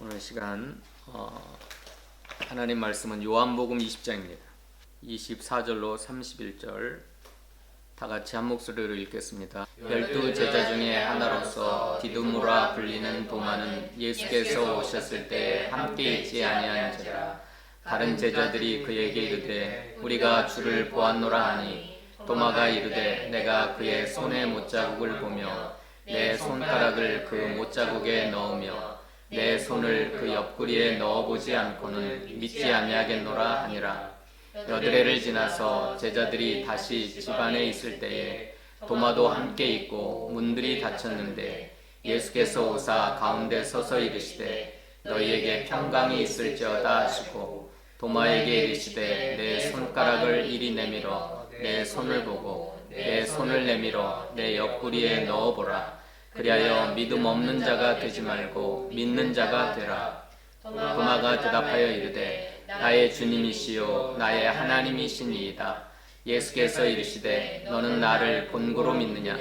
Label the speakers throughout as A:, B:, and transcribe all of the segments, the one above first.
A: 오늘 시간 하나님 말씀은 요한복음 20장입니다. 24절로 31절 다 같이 한 목소리로 읽겠습니다. 12 제자 중에 하나로서 디두무라 불리는 도마는 예수께서 오셨을 때 함께 있지 아니한지라. 다른 제자들이 그에게 이르되 우리가 주를 보았노라 하니 도마가 이르되 내가 그의 손에 못자국을 보며 내 손가락을 그 못자국에 넣으며 내 손을 그 옆구리에 넣어보지 않고는 믿지 아니하겠노라 하니라. 여드레를 지나서 제자들이 다시 집 안에 있을 때에 도마도 함께 있고 문들이 닫혔는데 예수께서 오사 가운데 서서 이르시되 너희에게 평강이 있을지어다 하시고 도마에게 이르시되 내 손가락을 이리 내밀어 내 손을 보고 내 손을 내밀어 내 옆구리에 넣어보라. 그리하여 믿음 없는 자가 되지 말고 믿는 자가 되라. 도마가 대답하여 이르되 나의 주님이시요 나의 하나님이시니이다. 예수께서 이르시되 너는 나를 본고로 믿느냐?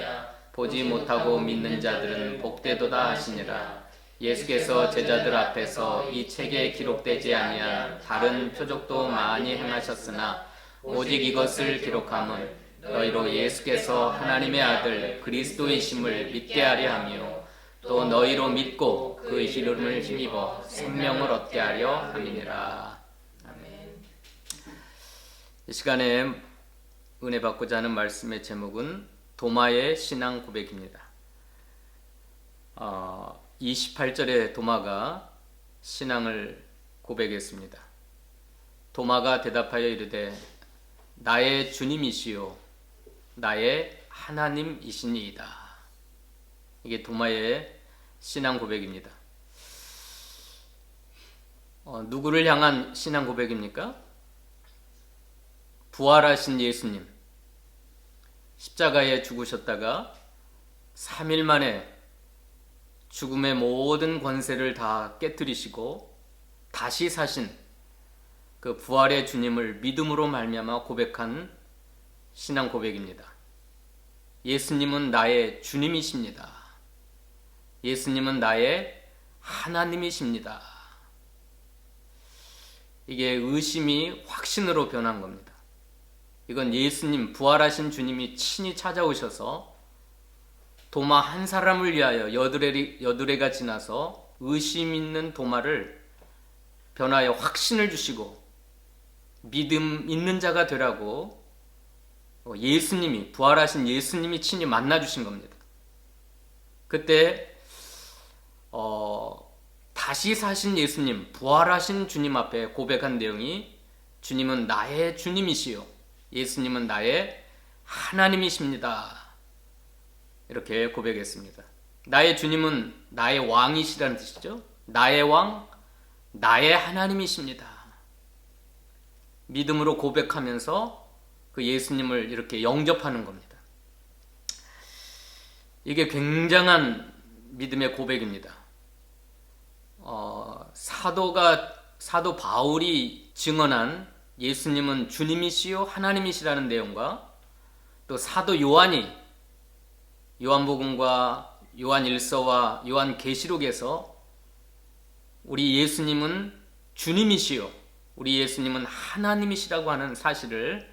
A: 보지 못하고 믿는 자들은 복되도다 하시니라. 예수께서 제자들 앞에서 이 책에 기록되지 아니한 다른 표적도 많이 행하셨으나 오직 이것을 기록함은 너희로 예수께서 하나님의 아들 그리스도이심을 믿게 하려 하며 또 너희로 믿고 그 이름을 힘입어 생명을 얻게 하려 함이니라. 아멘. 이 시간에 은혜 받고자 하는 말씀의 제목은 도마의 신앙 고백입니다. 28절에 도마가 신앙을 고백했습니다. 도마가 대답하여 이르되 나의 주님이시요 나의 하나님이시니이다. 이게 도마의 신앙 고백입니다. 누구를 향한 신앙 고백입니까? 부활하신 예수님, 십자가에 죽으셨다가 3일 만에 죽음의 모든 권세를 다 깨뜨리시고 다시 사신 그 부활의 주님을 믿음으로 말미암아 고백한 신앙 고백입니다. 예수님은 나의 주님이십니다. 예수님은 나의 하나님이십니다. 이게 의심이 확신으로 변한 겁니다. 이건 예수님, 부활하신 주님이 친히 찾아오셔서 도마 한 사람을 위하여 여드레가 지나서 의심 있는 도마를 변하여 확신을 주시고 믿음 있는 자가 되라고 예수님이, 부활하신 예수님이 친히 만나주신 겁니다. 그때 다시 사신 예수님, 부활하신 주님 앞에 고백한 내용이 주님은 나의 주님이시요 예수님은 나의 하나님이십니다. 이렇게 고백했습니다. 나의 주님은 나의 왕이시라는 뜻이죠. 나의 왕, 나의 하나님이십니다. 믿음으로 고백하면서 그 예수님을 이렇게 영접하는 겁니다. 이게 굉장한 믿음의 고백입니다. 사도 바울이 증언한 예수님은 주님이시요 하나님이시라는 내용과 또 사도 요한이 요한복음과 요한일서와 요한계시록에서 우리 예수님은 주님이시요 우리 예수님은 하나님이시라고 하는 사실을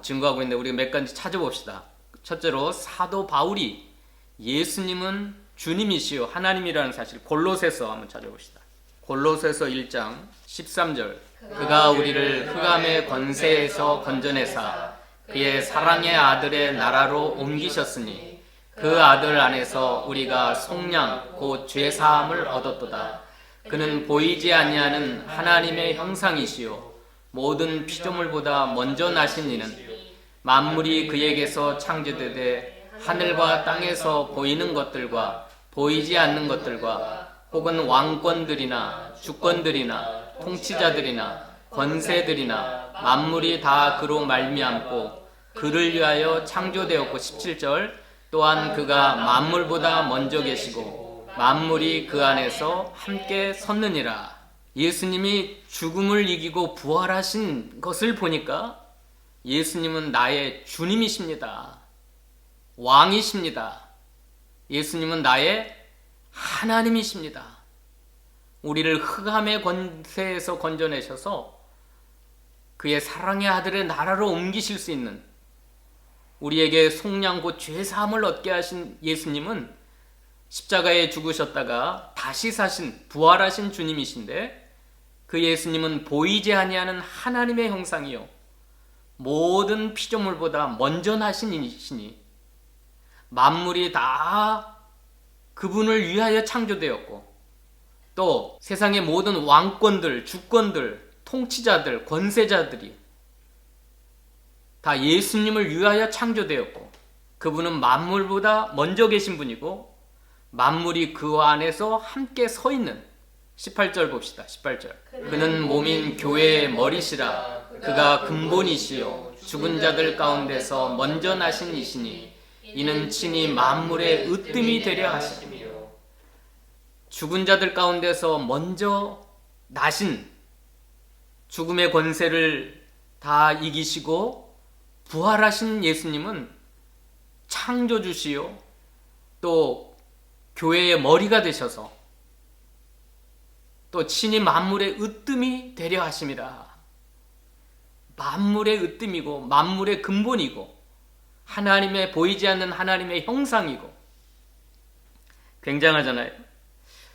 A: 증거하고 있는데 우리가 몇 가지 찾아봅시다. 첫째로 사도 바울이 예수님은 주님이시요 하나님이라는 사실 골로새서 한번 찾아봅시다. 골로새서 1장 13절 그가 우리를 흑암의 권세에서 건져내사 그의 사랑의 아들의 나라로 옮기셨으니 그 아들 안에서 우리가 속량 곧 죄사함을 얻었도다. 그는 보이지 아니하는 하나님의 형상이시요 모든 피조물보다 먼저 나신 이는 만물이 그에게서 창조되되 하늘과 땅에서 보이는 것들과 보이지 않는 것들과 혹은 왕권들이나 주권들이나 통치자들이나 권세들이나 만물이 다 그로 말미암고 그를 위하여 창조되었고 17절 또한 그가 만물보다 먼저 계시고 만물이 그 안에서 함께 섰느니라. 예수님이 죽음을 이기고 부활하신 것을 보니까 예수님은 나의 주님이십니다. 왕이십니다. 예수님은 나의 하나님이십니다. 우리를 흑암의 권세에서 건져내셔서 그의 사랑의 아들의 나라로 옮기실 수 있는, 우리에게 속량 곧 죄사함을 얻게 하신 예수님은 십자가에 죽으셨다가 다시 사신 부활하신 주님이신데, 그 예수님은 보이지 아니하는 하나님의 형상이요 모든 피조물보다 먼저 나신 이시니 만물이 다 그분을 위하여 창조되었고, 또 세상의 모든 왕권들, 주권들, 통치자들, 권세자들이 다 예수님을 위하여 창조되었고, 그분은 만물보다 먼저 계신 분이고 만물이 그 안에서 함께 서 있는, 18절 봅시다. 18절. 그는 몸인 교회의 머리시라. 그가 근본이시요 죽은 자들 가운데서 먼저 나신 이시니 이는 친히 만물의 으뜸이 되려 하심이요. 죽은 자들 가운데서 먼저 나신, 죽음의 권세를 다 이기시고 부활하신 예수님은 창조주시요 또 교회의 머리가 되셔서 또 친히 만물의 으뜸이 되려 하심이라. 만물의 으뜸이고 만물의 근본이고 하나님의 보이지 않는 하나님의 형상이고, 굉장하잖아요.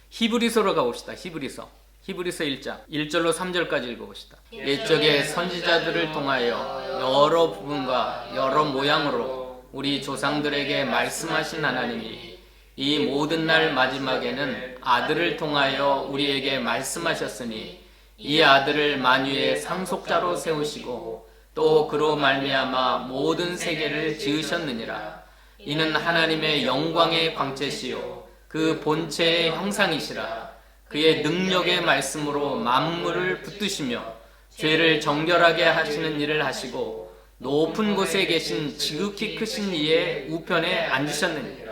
A: 히브리서로 가봅시다. 히브리서 1장 1절로 3절까지 읽어봅시다. 옛적의 선지자들을 통하여 여러 부분과 여러 모양으로 우리 조상들에게 말씀하신 하나님이 이 모든 날 마지막에는 아들을 통하여 우리에게 말씀하셨으니 이 아들을 만유의 상속자로 세우시고 또 그로 말미암아 모든 세계를 지으셨느니라. 이는 하나님의 영광의 광채시요 그 본체의 형상이시라. 그의 능력의 말씀으로 만물을 붙드시며 죄를 정결하게 하시는 일을 하시고 높은 곳에 계신 지극히 크신 이의 우편에 앉으셨느니라.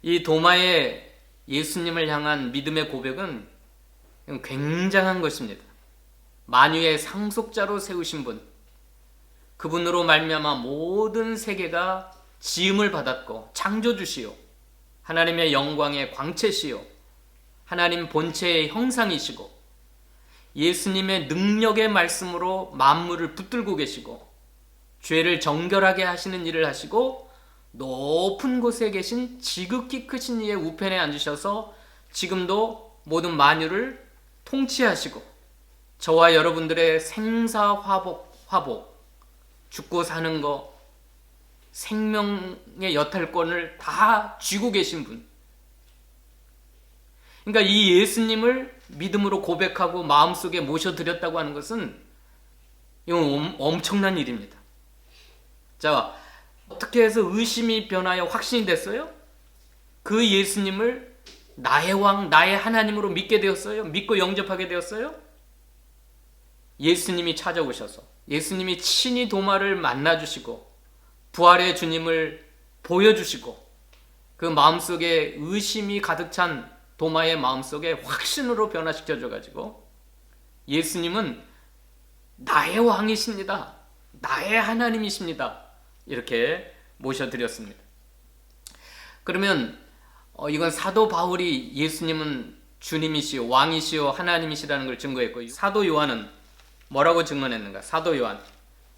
A: 이 도마의 예수님을 향한 믿음의 고백은 굉장한 것입니다. 만유의 상속자로 세우신 분, 그분으로 말미암아 모든 세계가 지음을 받았고 창조주시요 하나님의 영광의 광채시요 하나님 본체의 형상이시고 예수님의 능력의 말씀으로 만물을 붙들고 계시고 죄를 정결하게 하시는 일을 하시고 높은 곳에 계신 지극히 크신 이의 우편에 앉으셔서 지금도 모든 만유를 통치하시고 저와 여러분들의 생사화복, 죽고 사는 거, 생명의 여탈권을 다 쥐고 계신 분. 그러니까 이 예수님을 믿음으로 고백하고 마음속에 모셔드렸다고 하는 것은 이건 엄청난 일입니다. 자, 어떻게 해서 의심이 변하여 확신이 됐어요? 그 예수님을 나의 왕, 나의 하나님으로 믿게 되었어요? 믿고 영접하게 되었어요? 예수님이 찾아오셔서 예수님이 친히 도마를 만나주시고 부활의 주님을 보여주시고 그 마음속에 의심이 가득 찬 도마의 마음속에 확신으로 변화시켜줘가지고 예수님은 나의 왕이십니다. 나의 하나님이십니다. 이렇게 모셔드렸습니다. 그러면 이건 사도 바울이 예수님은 주님이시오, 왕이시오, 하나님이시라는 걸 증거했고, 사도 요한은 뭐라고 증언했는가? 사도 요한,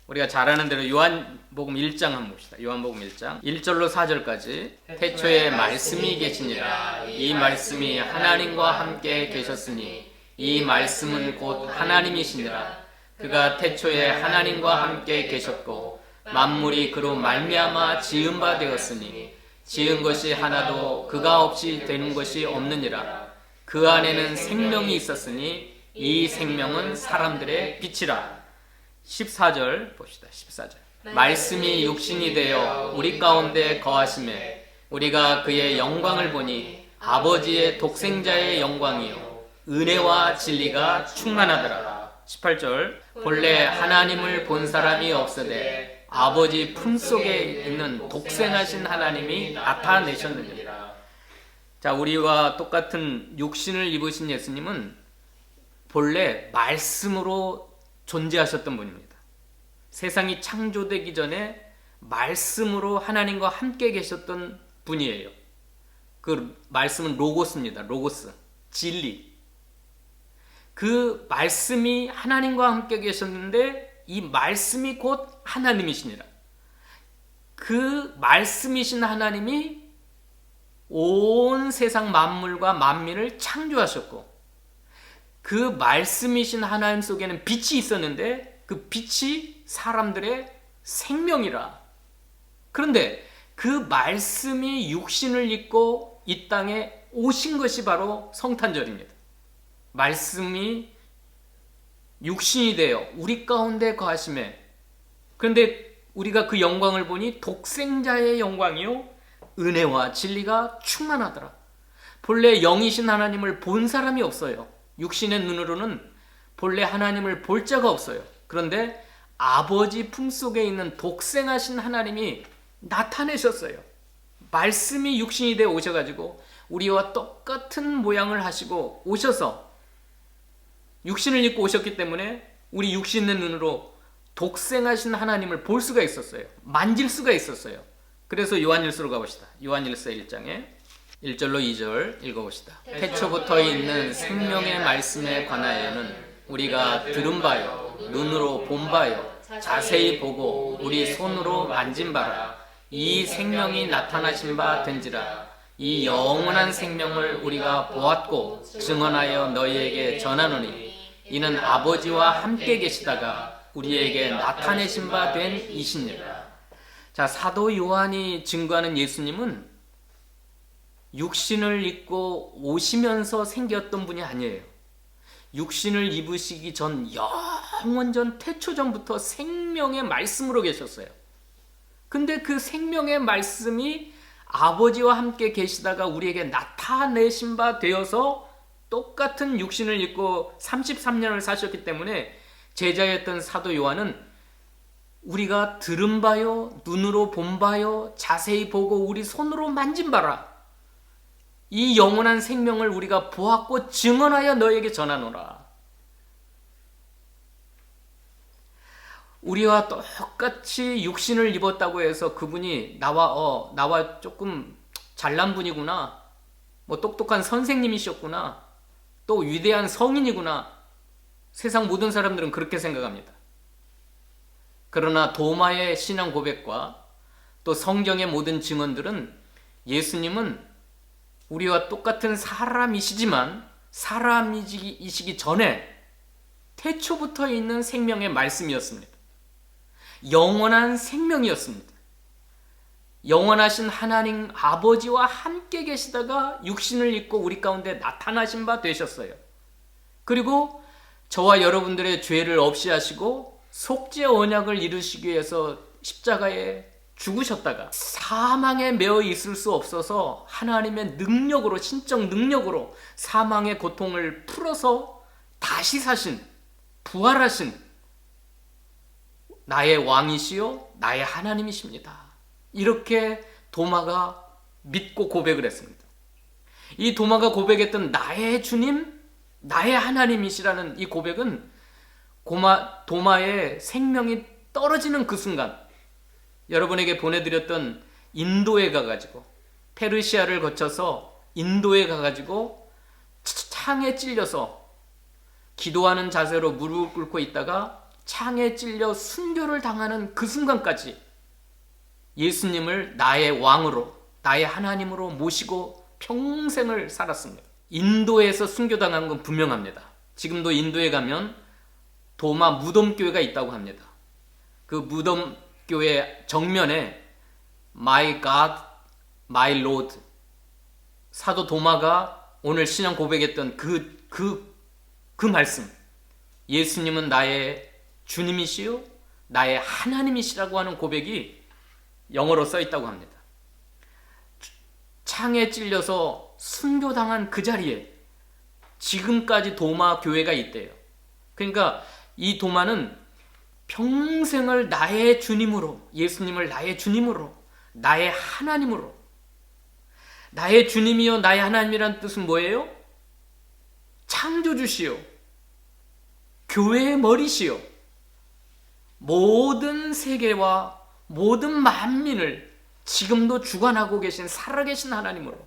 A: 우리가 잘 아는 대로 요한복음 1장 한번 봅시다. 요한복음 1장 1절로 4절까지. 태초에 말씀이 계시니라. 이 말씀이 하나님과 함께 계셨으니 이 말씀은 곧 하나님이시니라. 그가 태초에 하나님과 함께 계셨고 만물이 그로 말미암아 지은 바 되었으니 지은 것이 하나도 그가 없이 되는 것이 없느니라. 그 안에는 생명이 있었으니 이 생명은 사람들의 빛이라. 14절 봅시다. 14절. 말씀이 육신이 되어 우리 가운데 거하심에 우리가 그의 영광을 보니 아버지의 독생자의 영광이요 은혜와 진리가 충만하더라. 18절. 본래 하나님을 본 사람이 없으되 아버지 품속에 있는 독생하신 하나님이 나타내셨느니라. 자, 우리와 똑같은 육신을 입으신 예수님은 본래 말씀으로 존재하셨던 분입니다. 세상이 창조되기 전에 말씀으로 하나님과 함께 계셨던 분이에요. 그 말씀은 로고스입니다. 로고스, 진리. 그 말씀이 하나님과 함께 계셨는데 이 말씀이 곧 하나님이시니라. 그 말씀이신 하나님이 온 세상 만물과 만민을 창조하셨고 그 말씀이신 하나님 속에는 빛이 있었는데 그 빛이 사람들의 생명이라. 그런데 그 말씀이 육신을 입고 이 땅에 오신 것이 바로 성탄절입니다. 말씀이 육신이 되어 우리 가운데 거하심에, 그런데 우리가 그 영광을 보니 독생자의 영광이요 은혜와 진리가 충만하더라. 본래 영이신 하나님을 본 사람이 없어요. 육신의 눈으로는 본래 하나님을 볼 자가 없어요. 그런데 아버지 품속에 있는 독생하신 하나님이 나타내셨어요. 말씀이 육신이 되어 오셔가지고 우리와 똑같은 모양을 하시고 오셔서 육신을 입고 오셨기 때문에 우리 육신 있는 눈으로 독생하신 하나님을 볼 수가 있었어요. 만질 수가 있었어요. 그래서 요한일서로 가봅시다. 요한일서 1장에 1절로 2절 읽어봅시다. 태초부터 있는 생명의 말씀에 관하여는 우리가 들은 바요 눈으로 본 바요 자세히 보고 우리 손으로 만진 바라. 이 생명이 나타나신 바 된지라. 이 영원한 생명을 우리가 보았고 증언하여 너희에게 전하노니 이는 아버지와 함께 계시다가 우리에게 나타내신 바 된 이시니라. 자, 사도 요한이 증거하는 예수님은 육신을 입고 오시면서 생겼던 분이 아니에요. 육신을 입으시기 전 영원전 태초전부터 생명의 말씀으로 계셨어요. 근데 그 생명의 말씀이 아버지와 함께 계시다가 우리에게 나타내신 바 되어서 똑같은 육신을 입고 33년을 사셨기 때문에 제자였던 사도 요한은 우리가 들은 바요 눈으로 본 바요 자세히 보고 우리 손으로 만진 바라. 이 영원한 생명을 우리가 보았고 증언하여 너에게 전하노라. 우리와 똑같이 육신을 입었다고 해서 그분이 나와 조금 잘난 분이구나, 뭐 똑똑한 선생님이셨구나, 또 위대한 성인이구나, 세상 모든 사람들은 그렇게 생각합니다. 그러나 도마의 신앙 고백과 또 성경의 모든 증언들은 예수님은 우리와 똑같은 사람이시지만 사람이시기 전에 태초부터 있는 생명의 말씀이었습니다. 영원한 생명이었습니다. 영원하신 하나님 아버지와 함께 계시다가 육신을 입고 우리 가운데 나타나신 바 되셨어요. 그리고 저와 여러분들의 죄를 없이 하시고 속죄 언약을 이루시기 위해서 십자가에 죽으셨다가 사망에 매어 있을 수 없어서 하나님의 능력으로, 신적 능력으로 사망의 고통을 풀어서 다시 사신, 부활하신 나의 왕이시요 나의 하나님이십니다. 이렇게 도마가 믿고 고백을 했습니다. 이 도마가 고백했던 나의 주님, 나의 하나님이시라는 이 고백은 도마의 생명이 떨어지는 그 순간, 여러분에게 보내드렸던 인도에 가가지고 페르시아를 거쳐서 인도에 가가지고 창에 찔려서 기도하는 자세로 무릎을 꿇고 있다가 창에 찔려 순교를 당하는 그 순간까지 예수님을 나의 왕으로, 나의 하나님으로 모시고 평생을 살았습니다. 인도에서 순교당한 건 분명합니다. 지금도 인도에 가면 도마 무덤교회가 있다고 합니다. 그 무덤교회 정면에 My God, My Lord, 사도 도마가 오늘 신앙 고백했던 그 말씀, 예수님은 나의 주님이시요 나의 하나님이시라고 하는 고백이 영어로 써 있다고 합니다. 창에 찔려서 순교당한 그 자리에 지금까지 도마 교회가 있대요. 그러니까 이 도마는 평생을 나의 주님으로, 예수님을 나의 주님으로, 나의 하나님으로, 나의 주님이요 나의 하나님이란 뜻은 뭐예요? 창조주시요, 교회의 머리시요, 모든 세계와 모든 만민을 지금도 주관하고 계신 살아계신 하나님으로,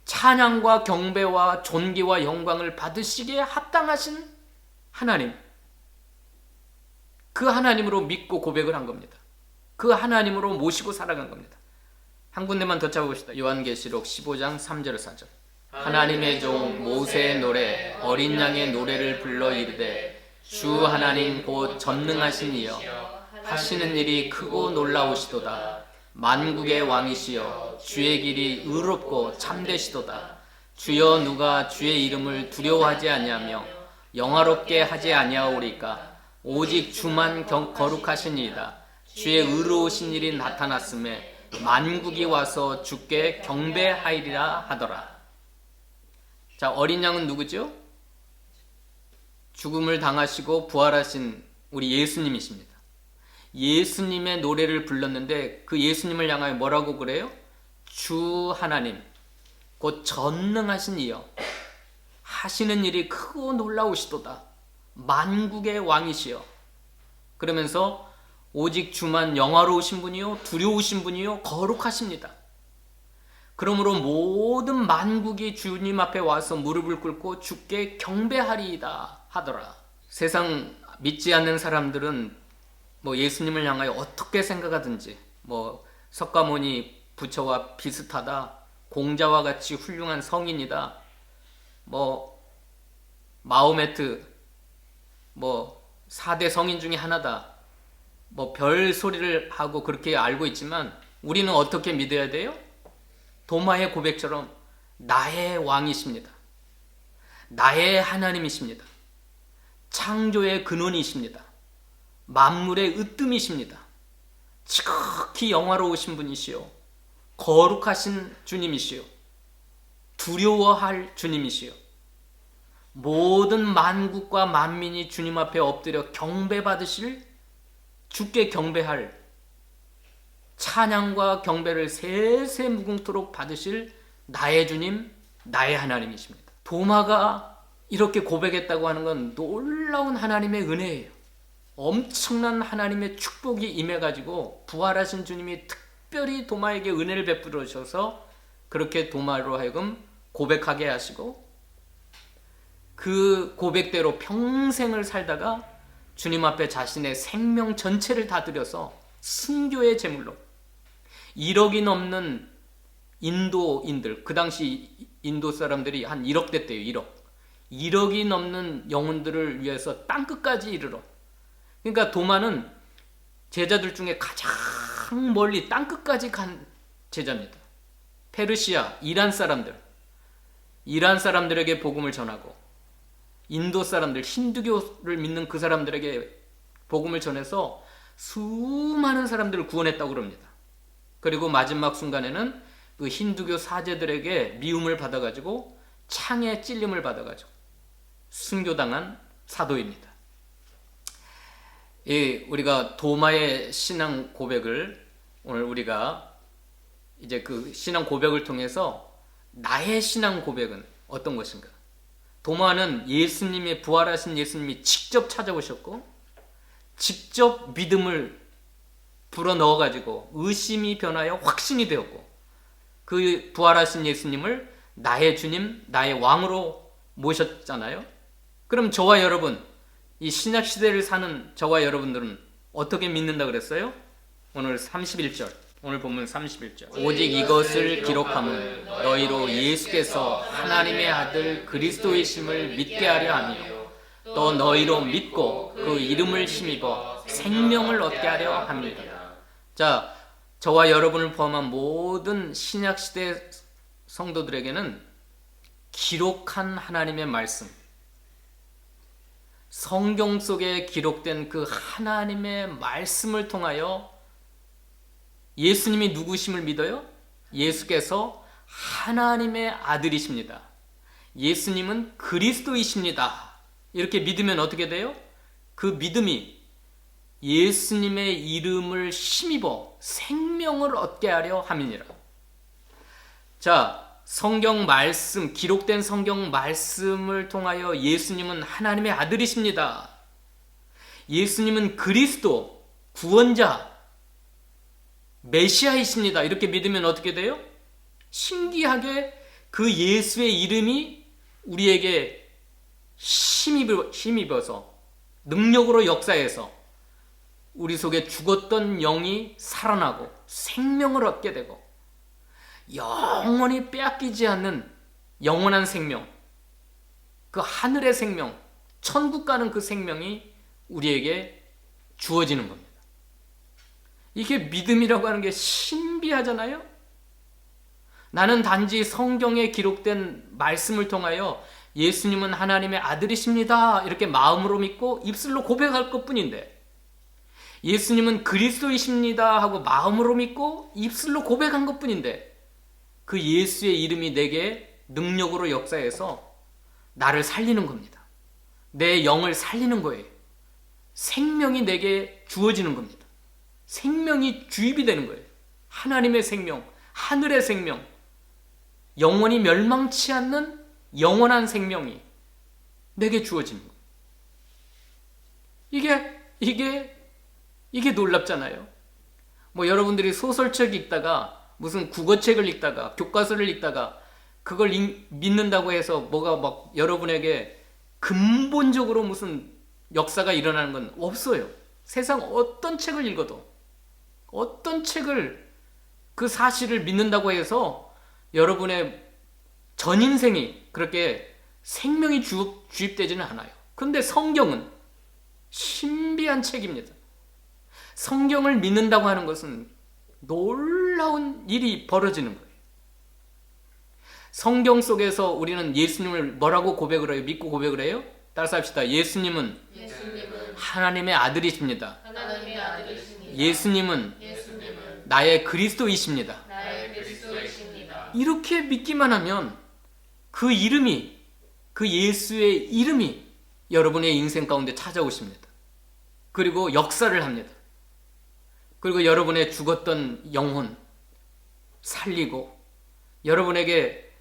A: 찬양과 경배와 존귀와 영광을 받으시기에 합당하신 하나님, 그 하나님으로 믿고 고백을 한 겁니다. 그 하나님으로 모시고 살아간 겁니다. 한 군데만 더 찾아봅시다. 요한계시록 15장 3절 4절. 하나님의 종 모세의 노래 어린 양의 노래를 불러 이르되 주 하나님 곧 전능하신 이여 하시는 일이 크고 놀라우시도다. 만국의 왕이시여 주의 길이 의롭고 참되시도다. 주여 누가 주의 이름을 두려워하지 아니하며 영화롭게 하지 아니하오리까. 오직 주만 거룩하시니이다. 주의 의로우신 일이 나타났음에 만국이 와서 주께 경배하리라 하더라. 자, 어린 양은 누구죠? 죽음을 당하시고 부활하신 우리 예수님이십니다. 예수님의 노래를 불렀는데 그 예수님을 향하여 뭐라고 그래요? 주 하나님 곧 전능하신 이여 하시는 일이 크고 놀라우시도다. 만국의 왕이시여. 그러면서 오직 주만 영화로우신 분이요 두려우신 분이요 거룩하십니다. 그러므로 모든 만국이 주님 앞에 와서 무릎을 꿇고 주께 경배하리이다 하더라. 세상 믿지 않는 사람들은 예수님을 향하여 어떻게 생각하든지 석가모니 부처와 비슷하다, 공자와 같이 훌륭한 성인이다, 마호메트 4대 성인 중에 하나다, 별 소리를 하고 그렇게 알고 있지만 우리는 어떻게 믿어야 돼요? 도마의 고백처럼 나의 왕이십니다. 나의 하나님이십니다. 창조의 근원이십니다. 만물의 으뜸이십니다. 지극히 영화로우신 분이시요 거룩하신 주님이시요 두려워할 주님이시요 모든 만국과 만민이 주님 앞에 엎드려 경배받으실 주께 경배할 찬양과 경배를 세세무궁토록 받으실 나의 주님, 나의 하나님이십니다. 도마가 이렇게 고백했다고 하는 건 놀라운 하나님의 은혜예요. 엄청난 하나님의 축복이 임해가지고 부활하신 주님이 특별히 도마에게 은혜를 베풀어 주셔서 그렇게 도마로 하여금 고백하게 하시고 그 고백대로 평생을 살다가 주님 앞에 자신의 생명 전체를 다 드려서 순교의 제물로 1억이 넘는 인도인들, 그 당시 인도 사람들이 한 1억 됐대요. 1억이 넘는 영혼들을 위해서 땅끝까지 이르러. 그러니까 도마는 제자들 중에 가장 멀리 땅끝까지 간 제자입니다. 페르시아, 이란 사람들에게 복음을 전하고 인도 사람들, 힌두교를 믿는 그 사람들에게 복음을 전해서 수많은 사람들을 구원했다고 그럽니다. 그리고 마지막 순간에는 그 힌두교 사제들에게 미움을 받아가지고 창에 찔림을 받아가지고 순교당한 사도입니다. 우리가 도마의 신앙 고백을 오늘 우리가 이제 그 신앙 고백을 통해서 나의 신앙 고백은 어떤 것인가? 도마는 예수님의 부활하신 예수님이 직접 찾아오셨고 직접 믿음을 불어넣어가지고 의심이 변하여 확신이 되었고 그 부활하신 예수님을 나의 주님, 나의 왕으로 모셨잖아요. 그럼 저와 여러분, 이 신약시대를 사는 저와 여러분들은 어떻게 믿는다 그랬어요? 오늘 31절, 오늘 본문 31절. 오직 이것을 기록함은 너희로 예수께서 하나님의 아들 그리스도이심을 믿게 하려 하며 또 너희로 믿고 그 이름을 힘입어 생명을 얻게 하려 합니다. 자, 저와 여러분을 포함한 모든 신약시대 성도들에게는 기록한 하나님의 말씀, 성경 속에 기록된 그 하나님의 말씀을 통하여 예수님이 누구심을 믿어요? 예수께서 하나님의 아들이십니다. 예수님은 그리스도이십니다. 이렇게 믿으면 어떻게 돼요? 그 믿음이 예수님의 이름을 힘입어 생명을 얻게 하려 함이니라. 자, 성경 말씀, 기록된 성경 말씀을 통하여 예수님은 하나님의 아들이십니다. 예수님은 그리스도, 구원자, 메시아이십니다. 이렇게 믿으면 어떻게 돼요? 신기하게 그 예수의 이름이 우리에게 힘입어서 능력으로 역사해서 우리 속에 죽었던 영이 살아나고 생명을 얻게 되고 영원히 빼앗기지 않는 영원한 생명, 그 하늘의 생명, 천국 가는 그 생명이 우리에게 주어지는 겁니다. 이게 믿음이라고 하는 게 신비하잖아요. 나는 단지 성경에 기록된 말씀을 통하여 예수님은 하나님의 아들이십니다 이렇게 마음으로 믿고 입술로 고백할 것뿐인데, 예수님은 그리스도이십니다 하고 마음으로 믿고 입술로 고백한 것뿐인데, 그 예수의 이름이 내게 능력으로 역사해서 나를 살리는 겁니다. 내 영을 살리는 거예요. 생명이 내게 주어지는 겁니다. 생명이 주입이 되는 거예요. 하나님의 생명, 하늘의 생명, 영원히 멸망치 않는 영원한 생명이 내게 주어지는 거예요. 이게 놀랍잖아요. 뭐 여러분들이 소설책 읽다가 무슨 국어책을 읽다가 교과서를 읽다가 그걸 믿는다고 해서 뭐가 막 여러분에게 근본적으로 무슨 역사가 일어나는 건 없어요. 세상 어떤 책을 읽어도, 어떤 책을 그 사실을 믿는다고 해서 여러분의 전 인생이 그렇게 생명이 주입되지는 않아요. 근데 성경은 신비한 책입니다. 성경을 믿는다고 하는 것은 놀라운 일이 벌어지는 거예요. 성경 속에서 우리는 예수님을 뭐라고 고백을 해요? 믿고 고백을 해요? 따라서 합시다. 예수님은 하나님의 아들이십니다. 예수님은 나의 그리스도이십니다. 이렇게 믿기만 하면 그 이름이, 그 예수의 이름이 여러분의 인생 가운데 찾아오십니다. 그리고 역사를 합니다. 그리고 여러분의 죽었던 영혼 살리고 여러분에게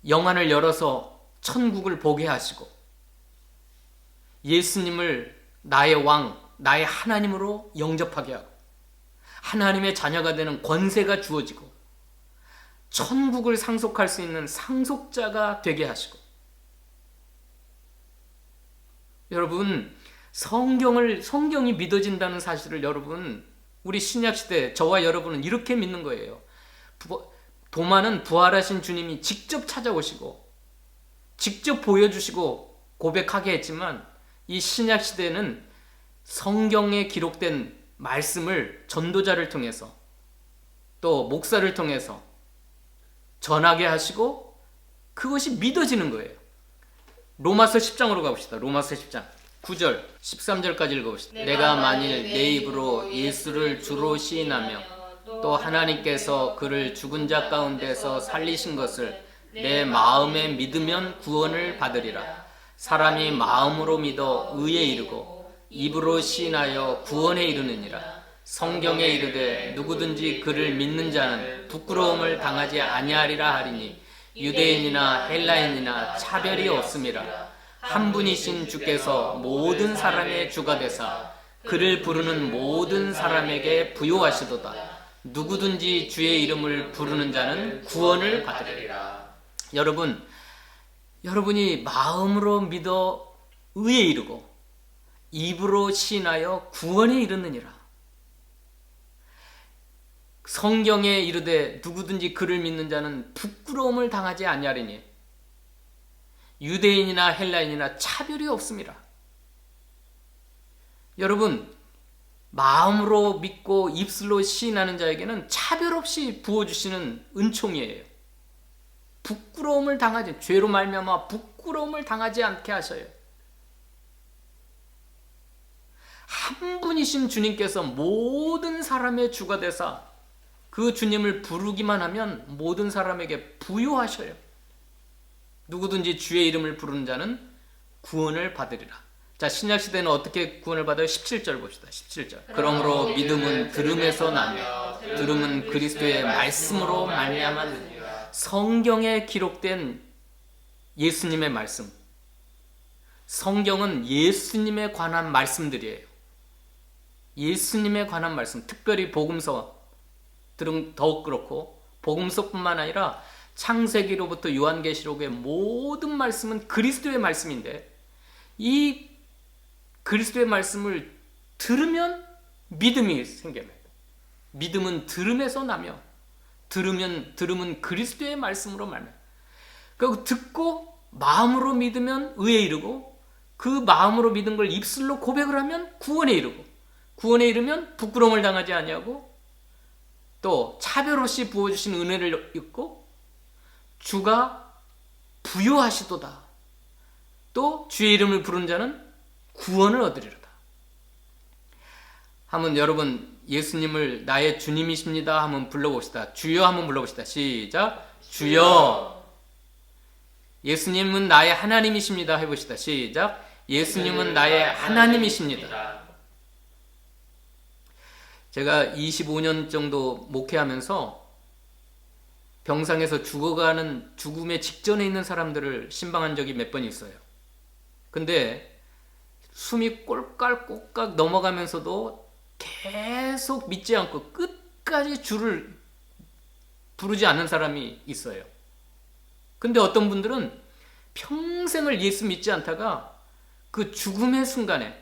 A: 영안을 열어서 천국을 보게 하시고 예수님을 나의 왕, 나의 하나님으로 영접하게 하고 하나님의 자녀가 되는 권세가 주어지고 천국을 상속할 수 있는 상속자가 되게 하시고, 여러분 성경이 믿어진다는 사실을 여러분, 우리 신약시대 저와 여러분은 이렇게 믿는 거예요. 도마는 부활하신 주님이 직접 찾아오시고 직접 보여주시고 고백하게 했지만, 이 신약시대는 성경에 기록된 말씀을 전도자를 통해서 또 목사를 통해서 전하게 하시고 그것이 믿어지는 거예요. 로마서 10장으로 가봅시다. 로마서 10장 9절 13절까지 읽어봅시다. 내가 만일 내 입으로 예수를 주로 시인하며 또 하나님께서 그를 죽은 자 가운데서 살리신 것을 내 마음에 믿으면 구원을 받으리라. 사람이 마음으로 믿어 의에 이르고 입으로 시인하여 구원에 이르느니라. 성경에 이르되 누구든지 그를 믿는 자는 부끄러움을 당하지 아니하리라 하리니 유대인이나 헬라인이나 차별이 없음이라. 한 분이신 주께서 모든 사람의 주가 되사 그를 부르는 모든 사람에게 부요하시도다. 누구든지 주의 이름을 부르는 자는 구원을 받으리라. 여러분이 마음으로 믿어 의에 이르고 입으로 시인하여 구원에 이르느니라. 성경에 이르되 누구든지 그를 믿는 자는 부끄러움을 당하지 아니하리니 유대인이나 헬라인이나 차별이 없음이라. 여러분, 마음으로 믿고 입술로 시인하는 자에게는 차별 없이 부어주시는 은총이에요. 부끄러움을 당하지, 죄로 말미암아 부끄러움을 당하지 않게 하셔요. 한 분이신 주님께서 모든 사람의 주가 되사 그 주님을 부르기만 하면 모든 사람에게 부요하셔요. 누구든지 주의 이름을 부르는 자는 구원을 받으리라. 자, 신약시대는 어떻게 구원을 받아요? 17절 봅시다. 17절. 그러므로 믿음은 들음에서 나며 들음은 그리스도의 말씀으로 말미암았느니라. 성경에 기록된 예수님의 말씀, 성경은 예수님에 관한 말씀들이에요. 예수님에 관한 말씀, 특별히 복음서 들은 더욱 그렇고 복음서뿐만 아니라 창세기로부터 요한계시록의 모든 말씀은 그리스도의 말씀인데 이 그리스도의 말씀을 들으면 믿음이 생깁니다. 믿음은 들음에서 나며 들음은 그리스도의 말씀으로 말합니다. 그리고 듣고 마음으로 믿으면 의에 이르고 그 마음으로 믿은 걸 입술로 고백을 하면 구원에 이르고 구원에 이르면 부끄러움을 당하지 아니하고 또 차별 없이 부어주신 은혜를 입고 주가 부요하시도다. 또 주의 이름을 부른 자는 구원을 얻으리로다. 한번 여러분 예수님을 나의 주님이십니다 한번 불러봅시다. 주여 한번 불러봅시다. 시작. 주여. 예수님은 나의 하나님이십니다 해봅시다. 시작. 예수님은 나의 하나님이십니다. 제가 25년 정도 목회하면서 병상에서 죽어가는 죽음의 직전에 있는 사람들을 신방한 적이 몇 번 있어요. 근데 숨이 꼴깍꼴깍 넘어가면서도 계속 믿지 않고 끝까지 주를 부르지 않는 사람이 있어요. 근데 어떤 분들은 평생을 예수 믿지 않다가 그 죽음의 순간에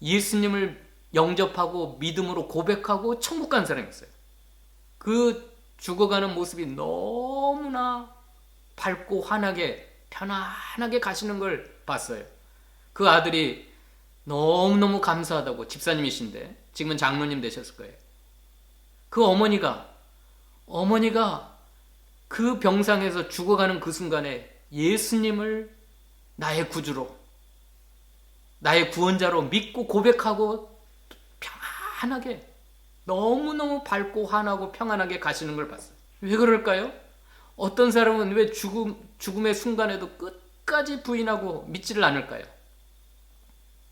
A: 예수님을 영접하고 믿음으로 고백하고 천국 간 사람이 있어요. 그 죽어가는 모습이 너무나 밝고 환하게 편안하게 가시는 걸 봤어요. 그 아들이 너무너무 감사하다고, 집사님이신데 지금은 장로님 되셨을 거예요. 그 어머니가 그 병상에서 죽어가는 그 순간에 예수님을 나의 구주로, 나의 구원자로 믿고 고백하고 편안하게, 너무너무 밝고 환하고 평안하게 가시는 걸 봤어요. 왜 그럴까요? 어떤 사람은 왜 죽음의 순간에도 끝까지 부인하고 믿지를 않을까요?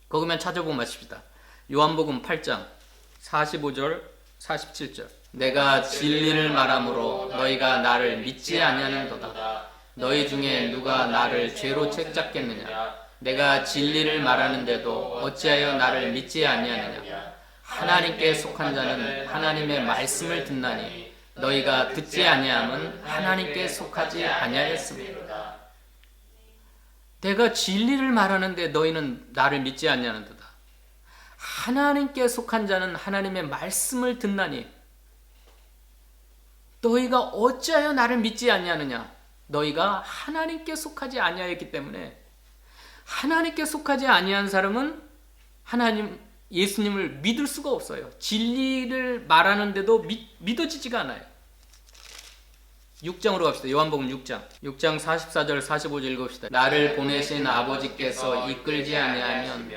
A: 거기만 찾아보고 마십시다. 요한복음 8장 45절 47절. 내가 진리를 말함으로 너희가 나를 믿지 아니하는도다. 너희 중에 누가 나를 죄로 책잡겠느냐? 내가 진리를 말하는데도 어찌하여 나를 믿지 아니하느냐? 하나님께 속한 자는 하나님의 말씀을 듣나니 너희가 듣지 아니함은 하나님께 속하지 아니하였습니다. 내가 진리를 말하는데 너희는 나를 믿지 아니하는도다. 하나님께 속한 자는 하나님의 말씀을 듣나니 너희가 어찌하여 나를 믿지 아니하느냐? 너희가 하나님께 속하지 아니하였기 때문에, 하나님께 속하지 아니한 사람은 예수님을 믿을 수가 없어요. 진리를 말하는데도 믿어지지가 않아요. 6장으로 갑시다. 요한복음 6장 44절 45절 읽읍시다. 나를 보내신 아버지께서 이끌지 아니하면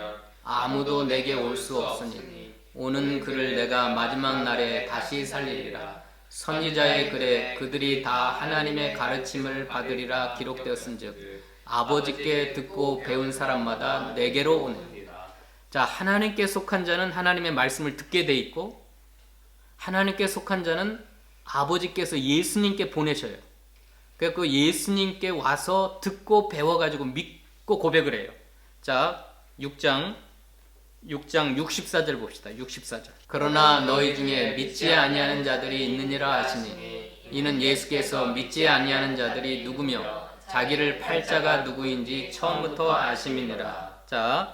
A: 아무도 내게 올 수 없으니 오는 그를 내가 마지막 날에 다시 살리리라. 선지자의 글에 그들이 다 하나님의 가르침을 받으리라 기록되었은즉 아버지께 듣고 배운 사람마다 내게로 오네. 자, 하나님께 속한 자는 하나님의 말씀을 듣게 돼 있고, 하나님께 속한 자는 아버지께서 예수님께 보내셔요. 그래서 그 예수님께 와서 듣고 배워가지고 믿고 고백을 해요. 자, 6장 64절 봅시다. 64절. 그러나 너희 중에 믿지 아니하는 자들이 있느니라 하시니 이는 예수께서 믿지 아니하는 자들이 누구며 자기를 팔 자가 누구인지 처음부터 아심이니라. 자,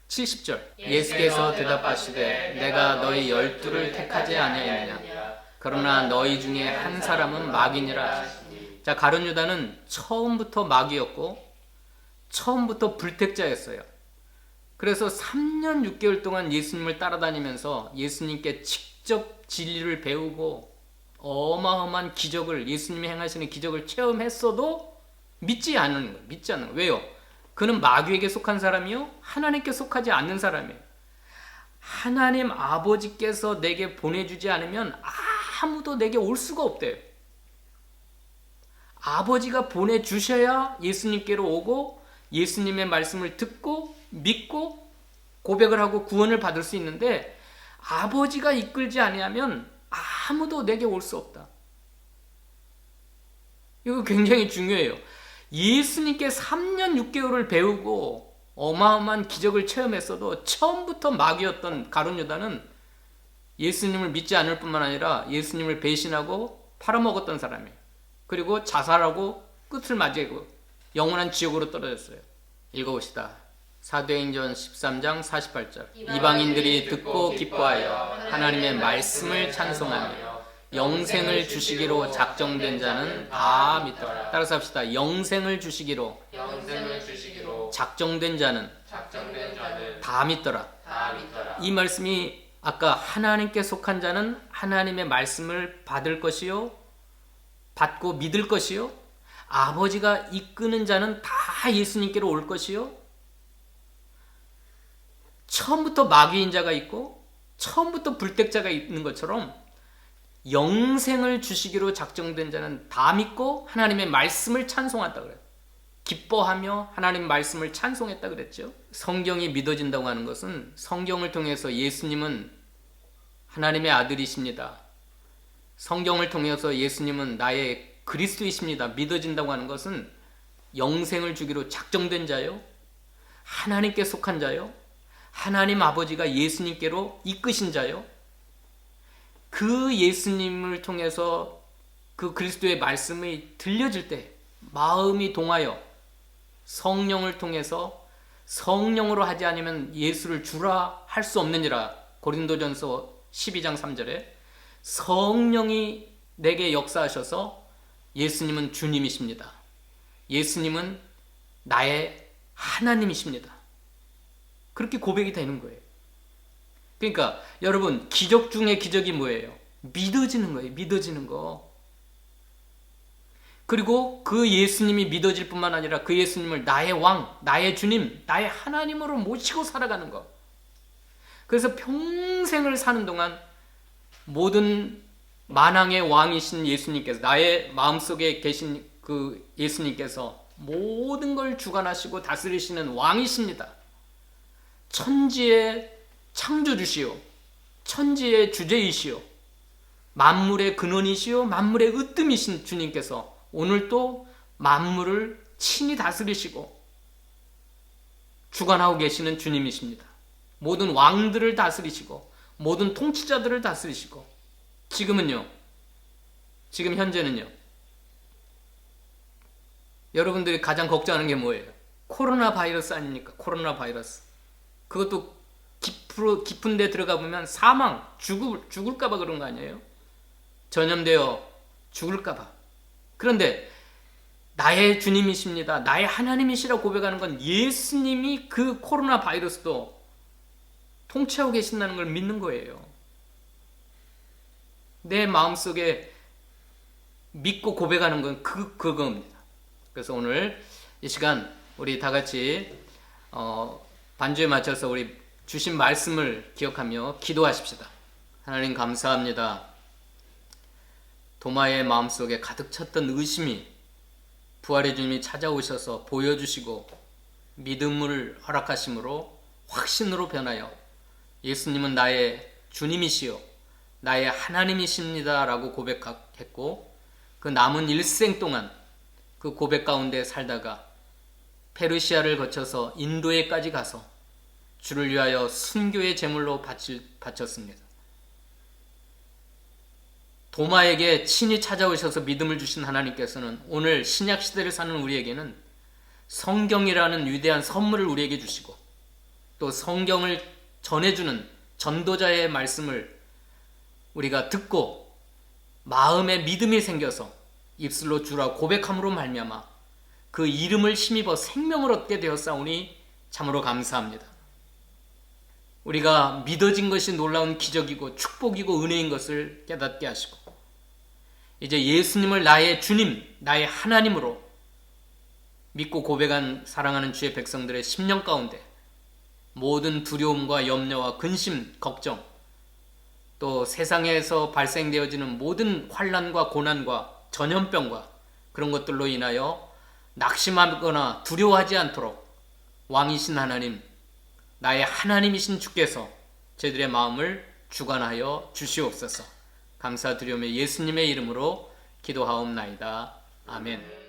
A: 70절. 예수께서 대답하시되 내가 너희 12를 택하지 아니하였느냐? 그러나 너희 중에 한 사람은 마귀니라. 자, 가룟 유다는 처음부터 마귀였고 처음부터 불택자였어요. 그래서 3년 6개월 동안 예수님을 따라다니면서 예수님께 직접 진리를 배우고 어마어마한 기적을, 예수님이 행하시는 기적을 체험했어도 믿지 않는 거예요. 왜요? 그는 마귀에게 속한 사람이요, 하나님께 속하지 않는 사람이에요. 하나님 아버지께서 내게 보내주지 않으면 아무도 내게 올 수가 없대요. 아버지가 보내주셔야 예수님께로 오고 예수님의 말씀을 듣고 믿고 고백을 하고 구원을 받을 수 있는데, 아버지가 이끌지 아니하면 아무도 내게 올 수 없다. 이거 굉장히 중요해요. 예수님께 3년 6개월을 배우고 어마어마한 기적을 체험했어도 처음부터 마귀였던 가룟 유다는 예수님을 믿지 않을 뿐만 아니라 예수님을 배신하고 팔아먹었던 사람이에요. 그리고 자살하고 끝을 맞이하고 영원한 지옥으로 떨어졌어요. 읽어봅시다. 사도행전 13장 48절. 이방인들이 듣고 기뻐하여 하나님의 말씀을 찬송하며 영생을 주시기로 작정된 자는 다 믿더라. 따라서 합시다. 영생을 주시기로 작정된 자는 다 믿더라. 이 말씀이 아까 하나님께 속한 자는 하나님의 말씀을 받을 것이요, 받고 믿을 것이요, 아버지가 이끄는 자는 다 예수님께로 올 것이요, 처음부터 마귀인 자가 있고 처음부터 불택자가 있는 것처럼 영생을 주시기로 작정된 자는 다 믿고 하나님의 말씀을 찬송한다 그래요. 기뻐하며 하나님 말씀을 찬송했다 그랬죠. 성경이 믿어진다고 하는 것은 성경을 통해서 예수님은 하나님의 아들이십니다. 성경을 통해서 예수님은 나의 그리스도이십니다. 믿어진다고 하는 것은 영생을 주기로 작정된 자요, 하나님께 속한 자요, 하나님 아버지가 예수님께로 이끄신 자요, 그 예수님을 통해서 그 그리스도의 말씀이 들려질 때 마음이 동하여 성령을 통해서 성령으로 하지 않으면 예수를 주라 할 수 없느니라. 고린도전서 12장 3절에 성령이 내게 역사하셔서 예수님은 주님이십니다. 예수님은 나의 하나님이십니다. 그렇게 고백이 되는 거예요. 그러니까 여러분, 기적 중에 기적이 뭐예요? 믿어지는 거예요. 믿어지는 거. 그리고 그 예수님이 믿어질 뿐만 아니라 그 예수님을 나의 왕, 나의 주님, 나의 하나님으로 모시고 살아가는 거. 그래서 평생을 사는 동안 모든 만왕의 왕이신 예수님께서, 나의 마음속에 계신 그 예수님께서 모든 걸 주관하시고 다스리시는 왕이십니다. 천지의 창조주시오, 천지의 주제이시오, 만물의 근원이시오, 만물의 으뜸이신 주님께서 오늘 또 만물을 친히 다스리시고 주관하고 계시는 주님이십니다. 모든 왕들을 다스리시고 모든 통치자들을 다스리시고, 지금은요, 지금 현재는요, 여러분들이 가장 걱정하는 게 뭐예요? 코로나 바이러스 아닙니까? 코로나 바이러스. 그것도 깊은 데 들어가 보면 사망, 죽을까봐 그런 거 아니에요? 전염되어 죽을까봐. 그런데 나의 주님이십니다, 나의 하나님이시라고 고백하는 건 예수님이 그 코로나 바이러스도 통치하고 계신다는 걸 믿는 거예요. 내 마음속에 믿고 고백하는 건 그겁니다. 그래서 오늘 이 시간 우리 다 같이 반주에 맞춰서 우리 주신 말씀을 기억하며 기도하십시다. 하나님 감사합니다. 도마의 마음속에 가득 찼던 의심이 부활의 주님이 찾아오셔서 보여주시고 믿음을 허락하심으로 확신으로 변하여 예수님은 나의 주님이시요 나의 하나님이십니다 라고 고백했고, 그 남은 일생 동안 그 고백 가운데 살다가 페르시아를 거쳐서 인도에까지 가서 주를 위하여 순교의 제물로 바쳤습니다. 도마에게 친히 찾아오셔서 믿음을 주신 하나님께서는 오늘 신약 시대를 사는 우리에게는 성경이라는 위대한 선물을 우리에게 주시고, 또 성경을 전해주는 전도자의 말씀을 우리가 듣고 마음에 믿음이 생겨서 입술로 주라 고백함으로 말미암아 그 이름을 힘입어 생명을 얻게 되었사오니 참으로 감사합니다. 우리가 믿어진 것이 놀라운 기적이고 축복이고 은혜인 것을 깨닫게 하시고, 이제 예수님을 나의 주님, 나의 하나님으로 믿고 고백한 사랑하는 주의 백성들의 심령 가운데 모든 두려움과 염려와 근심, 걱정, 또 세상에서 발생되어지는 모든 환난과 고난과 전염병과 그런 것들로 인하여 낙심하거나 두려워하지 않도록 왕이신 하나님, 나의 하나님이신 주께서 저희들의 마음을 주관하여 주시옵소서. 감사드리며 예수님의 이름으로 기도하옵나이다. 아멘.